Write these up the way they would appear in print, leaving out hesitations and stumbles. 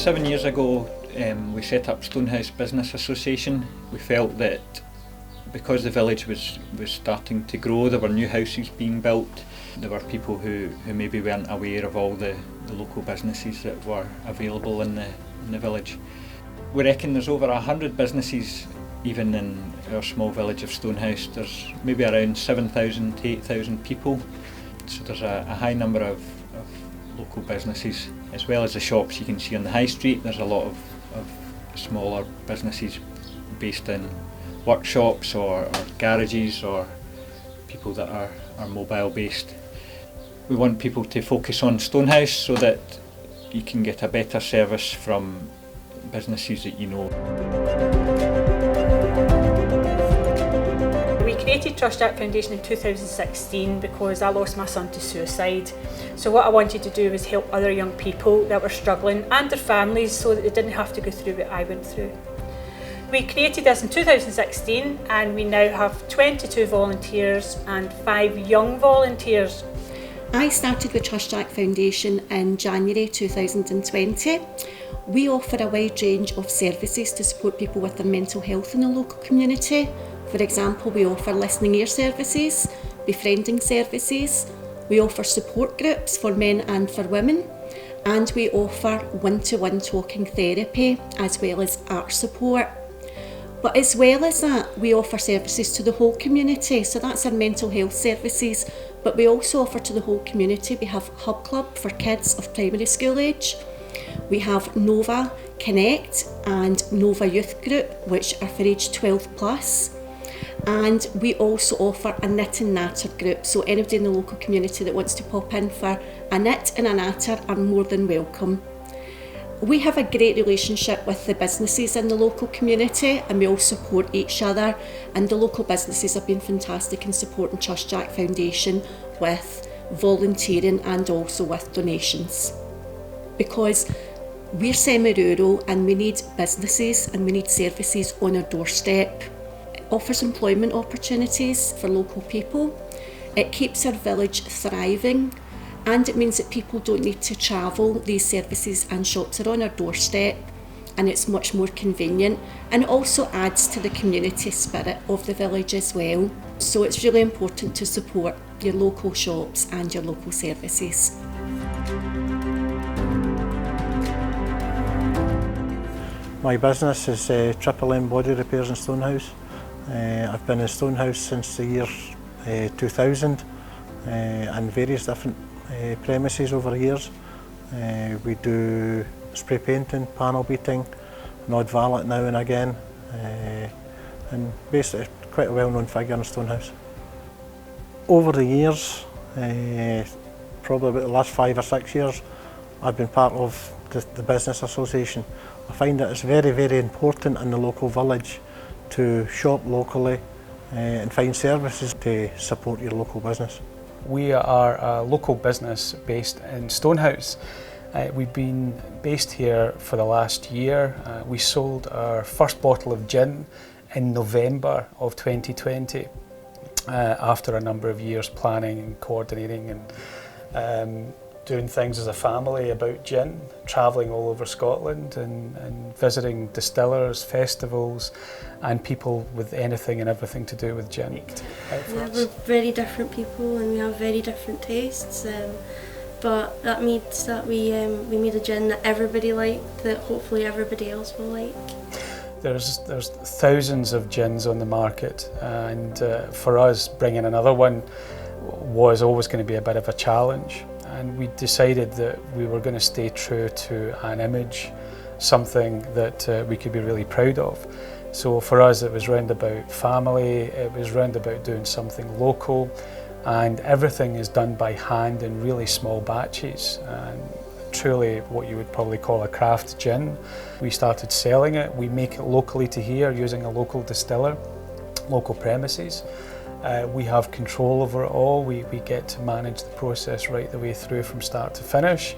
7 years ago we set up Stonehouse Business Association. We felt that because the village was starting to grow, there were new houses being built, there were people who maybe weren't aware of all the local businesses that were available in the village. We reckon there's over 100 businesses even in our small village of Stonehouse. There's maybe around 7,000 to 8,000 people, so there's a high number of local businesses, as well as the shops you can see on the high street. There's a lot of smaller businesses based in workshops or garages, or people that are mobile based. We want people to focus on Stonehouse so that you can get a better service from businesses that you know. We created Trust Jack Foundation in 2016 because I lost my son to suicide. So what I wanted to do was help other young people that were struggling and their families so that they didn't have to go through what I went through. We created this in 2016 and we now have 22 volunteers and 5 young volunteers. I started with Trust Jack Foundation in January 2020. We offer a wide range of services to support people with their mental health in the local community. For example, we offer listening ear services, befriending services, we offer support groups for men and for women, and we offer one-to-one talking therapy as well as art support. But as well as that, we offer services to the whole community, so that's our mental health services, but we also offer to the whole community. We have Hub Club for kids of primary school age. We have Nova Connect and Nova Youth Group, which are for age 12 plus. And we also offer a knit and natter group, so anybody in the local community that wants to pop in for a knit and a natter are more than welcome. We have a great relationship with the businesses in the local community and we all support each other, and the local businesses have been fantastic in supporting Trust Jack Foundation with volunteering and also with donations. Because we're semi-rural and we need businesses and we need services on our doorstep. It offers employment opportunities for local people, it keeps our village thriving, and it means that people don't need to travel. These services and shops are on our doorstep and it's much more convenient, and it also adds to the community spirit of the village as well. So it's really important to support your local shops and your local services. My business is Triple M Body Repairs in Stonehouse. I've been in Stonehouse since the year 2000 and various different premises over the years. We do spray painting, panel beating, an odd valet now and again, and basically quite a well-known figure in Stonehouse. Over the years, probably about the last 5 or 6 years, I've been part of the Business Association. I find that it's very, very important in the local village to shop locally and find services to support your local business. We are a local business based in Stonehouse. We've been based here for the last year. We sold our first bottle of gin in November of 2020 after a number of years planning and coordinating and doing things as a family about gin, travelling all over Scotland and visiting distillers, festivals and people with anything and everything to do with gin. Yeah, we're very different people and we have very different tastes, but that means that we made a gin that everybody liked, that hopefully everybody else will like. There's thousands of gins on the market, and for us bringing another one was always going to be a bit of a challenge, and we decided that we were going to stay true to an image, something that we could be really proud of. So for us it was round about family, it was round about doing something local, and everything is done by hand in really small batches, and truly what you would probably call a craft gin. We started selling it, we make it locally to here using a local distiller, local premises. We have control over it all, we get to manage the process right the way through from start to finish,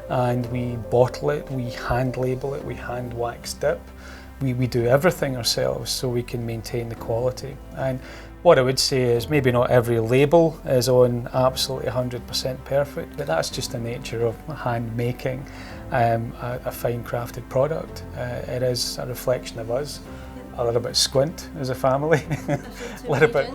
and we bottle it, we hand label it, we hand wax dip. We do everything ourselves so we can maintain the quality. And what I would say is maybe not every label is on absolutely 100% perfect, but that's just the nature of hand making. a fine crafted product. It is a reflection of us. A little bit squint as a family, a little bit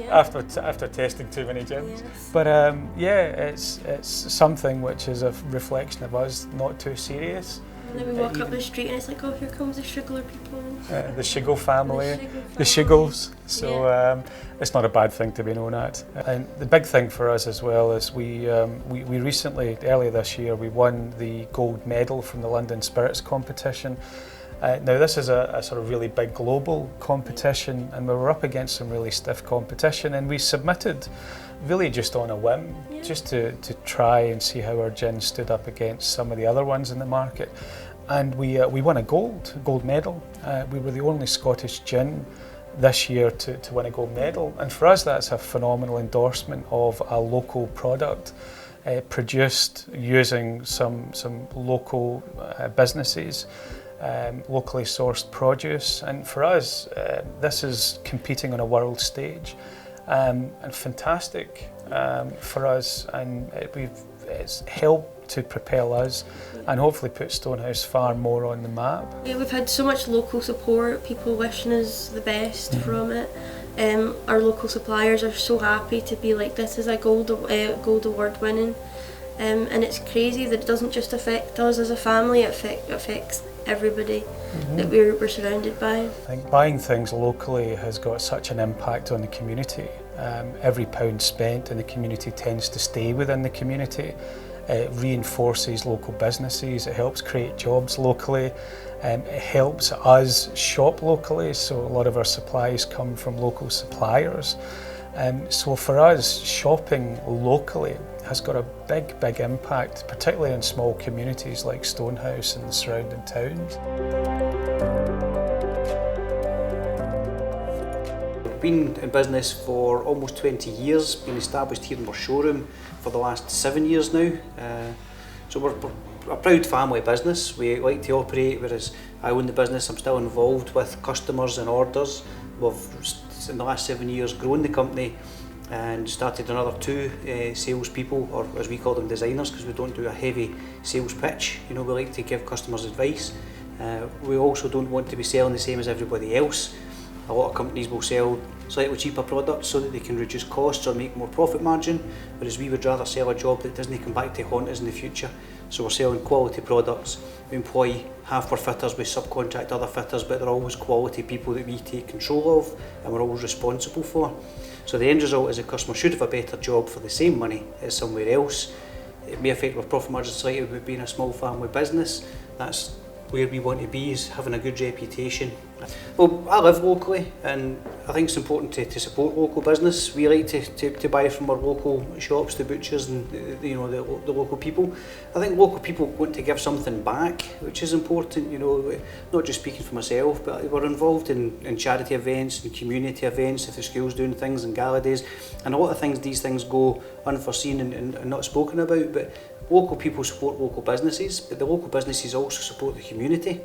after testing too many gins. Yes. But it's something which is a reflection of us, not too serious. And then we walk up the street and it's like, oh, here comes the Shoogler people. The Shoogle family, the Shoogles. So it's not a bad thing to be known at. And the big thing for us as well is we recently, earlier this year, we won the gold medal from the London Spirits competition. Now this is a sort of really big global competition, and we were up against some really stiff competition, and we submitted really just on a whim, just to try and see how our gin stood up against some of the other ones in the market. And we won a gold medal. We were the only Scottish gin this year to win a gold medal, and for us that's a phenomenal endorsement of a local product produced using some local businesses. Locally sourced produce, and for us this is competing on a world stage, and fantastic for us, and it's helped to propel us and hopefully put Stonehouse far more on the map. Yeah, we've had so much local support, people wishing us the best from it. Our local suppliers are so happy to be like, this is a gold award winning, and it's crazy that it doesn't just affect us as a family, it affects everybody that we're surrounded by. I think buying things locally has got such an impact on the community. Every pound spent in the community tends to stay within the community. It reinforces local businesses, it helps create jobs locally, it helps us shop locally, so a lot of our supplies come from local suppliers. So for us, shopping locally has got a big impact, particularly in small communities like Stonehouse and the surrounding towns. We've been in business for almost 20 years, been established here in our showroom for the last 7 years now. So we're a proud family business. We like to operate, whereas I own the business, I'm still involved with customers and orders. We've, in the last 7 years, grown the company and started another 2 salespeople, or as we call them, designers, because we don't do a heavy sales pitch. You know, we like to give customers advice. We also don't want to be selling the same as everybody else. A lot of companies will sell slightly cheaper products so that they can reduce costs or make more profit margin, whereas we would rather sell a job that doesn't come back to haunt us in the future. So we're selling quality products. We employ half our fitters, we subcontract other fitters, but they're always quality people that we take control of and we're always responsible for. So the end result is the customer should have a better job for the same money as somewhere else. It may affect our profit margin slightly with being a small family business. That's where we want to be, is having a good reputation. Well, I live locally and I think it's important to support local business. We like to buy from our local shops, the butchers and the local people. I think local people want to give something back, which is important, you know, not just speaking for myself, but we're involved in charity events and community events, if the school's doing things and gala days, and a lot of things, these things go unforeseen and not spoken about, but local people support local businesses, but the local businesses also support the community.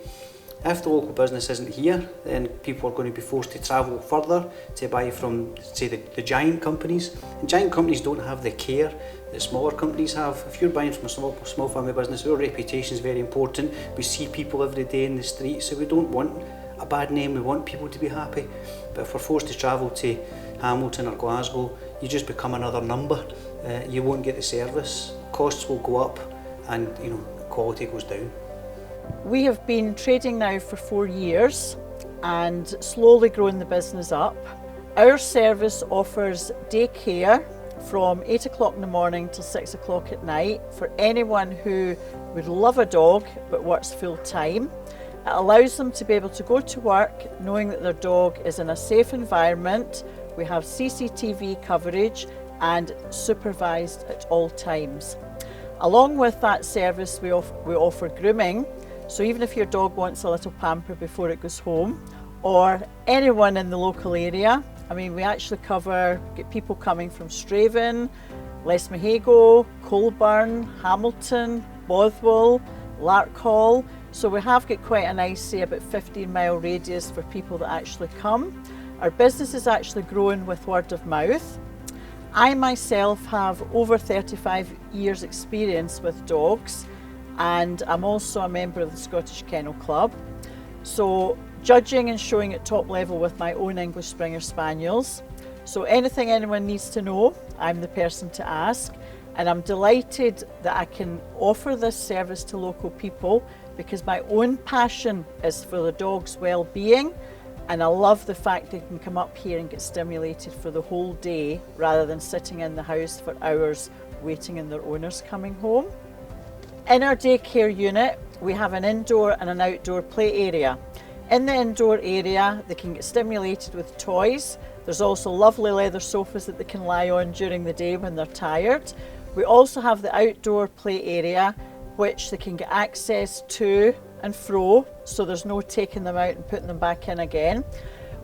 If the local business isn't here, then people are going to be forced to travel further to buy from, say, the giant companies. And giant companies don't have the care that smaller companies have. If you're buying from a small family business, our reputation is very important. We see people every day in the street, so we don't want a bad name, we want people to be happy. But if we're forced to travel to Hamilton or Glasgow, you just become another number. You won't get the service, costs will go up, and quality goes down. We have been trading now for 4 years and slowly growing the business up. Our service offers day care from 8 o'clock in the morning till 6 o'clock at night for anyone who would love a dog but works full time. It allows them to be able to go to work knowing that their dog is in a safe environment. We have CCTV coverage and supervised at all times. Along with that service, we offer grooming. So even if your dog wants a little pamper before it goes home, or anyone in the local area, I mean, we actually get people coming from Straven, Lesmahago, Colburn, Hamilton, Bothwell, Larkhall. So we have got quite a nice, say, about 15-mile radius for people that actually come. Our business is actually growing with word of mouth. I myself have over 35 years experience with dogs. and I'm also a member of the Scottish Kennel Club. So judging and showing at top level with my own English Springer Spaniels. So anything anyone needs to know, I'm the person to ask. And I'm delighted that I can offer this service to local people because my own passion is for the dog's well-being, and I love the fact they can come up here and get stimulated for the whole day rather than sitting in the house for hours waiting on their owners coming home. In our daycare unit, we have an indoor and an outdoor play area. In the indoor area, they can get stimulated with toys. There's also lovely leather sofas that they can lie on during the day when they're tired. We also have the outdoor play area, which they can get access to and fro, so there's no taking them out and putting them back in again.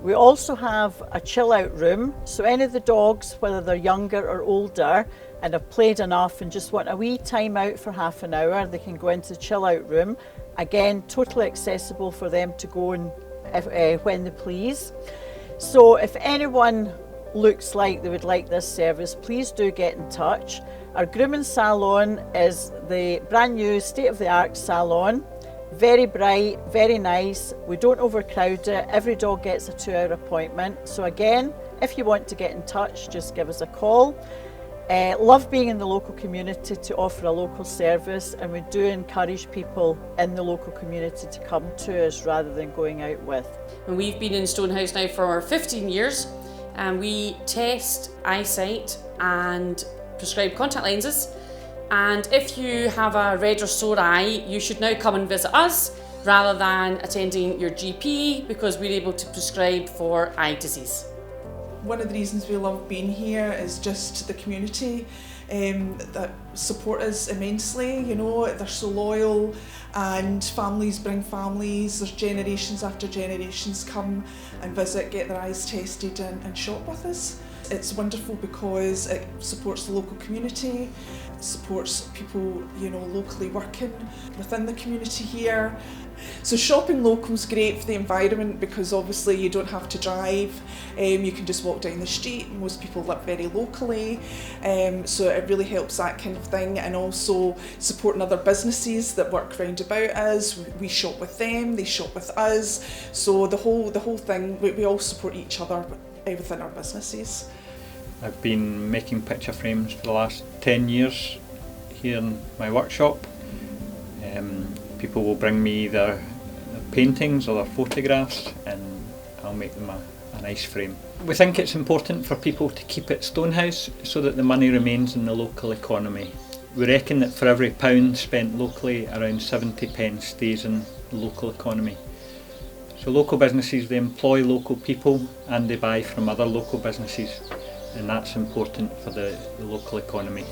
We also have a chill out room, so any of the dogs, whether they're younger or older and have played enough and just want a wee time out for half an hour, they can go into the chill out room. Again, totally accessible for them to go in when they please. So if anyone looks like they would like this service, please do get in touch. Our grooming salon is the brand new state-of-the-art salon. Very bright, very nice. We don't overcrowd it. Every dog gets a 2-hour appointment. So again, if you want to get in touch, just give us a call. Love being in the local community to offer a local service, and we do encourage people in the local community to come to us rather than going out with. And we've been in Stonehouse now for 15 years, and we test eyesight and prescribe contact lenses. And if you have a red or sore eye, you should now come and visit us rather than attending your GP, because we're able to prescribe for eye disease. One of the reasons we love being here is just the community that support us immensely. You know, they're so loyal, and families bring families. There's generations after generations come and visit, get their eyes tested and shop with us. It's wonderful because it supports the local community, supports people, you know, locally working within the community here. So shopping local is great for the environment because obviously you don't have to drive, you can just walk down the street. Most people live very locally, so it really helps that kind of thing, and also supporting other businesses that work round about us. We shop with them, they shop with us, so the whole thing, we all support each other within our businesses. I've been making picture frames for the last 10 years here in my workshop. People will bring me their paintings or their photographs, and I'll make them a nice frame. We think it's important for people to keep it Stonehouse so that the money remains in the local economy. We reckon that for every £1 spent locally, around 70p stays in the local economy. So local businesses, they employ local people and they buy from other local businesses, and that's important for the local economy.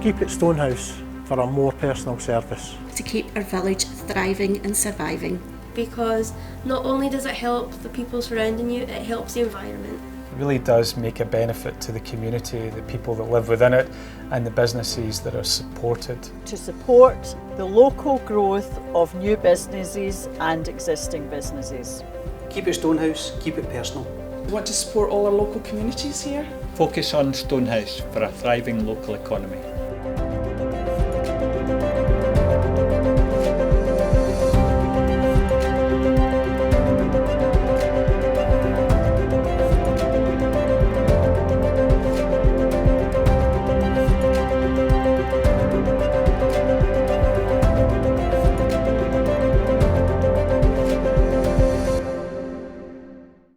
Keep it Stonehouse for a more personal service. To keep our village thriving and surviving. Because not only does it help the people surrounding you, it helps the environment. It really does make a benefit to the community, the people that live within it, and the businesses that are supported. To support the local growth of new businesses and existing businesses. Keep it Stonehouse, keep it personal. We want to support all our local communities here. Focus on Stonehouse for a thriving local economy.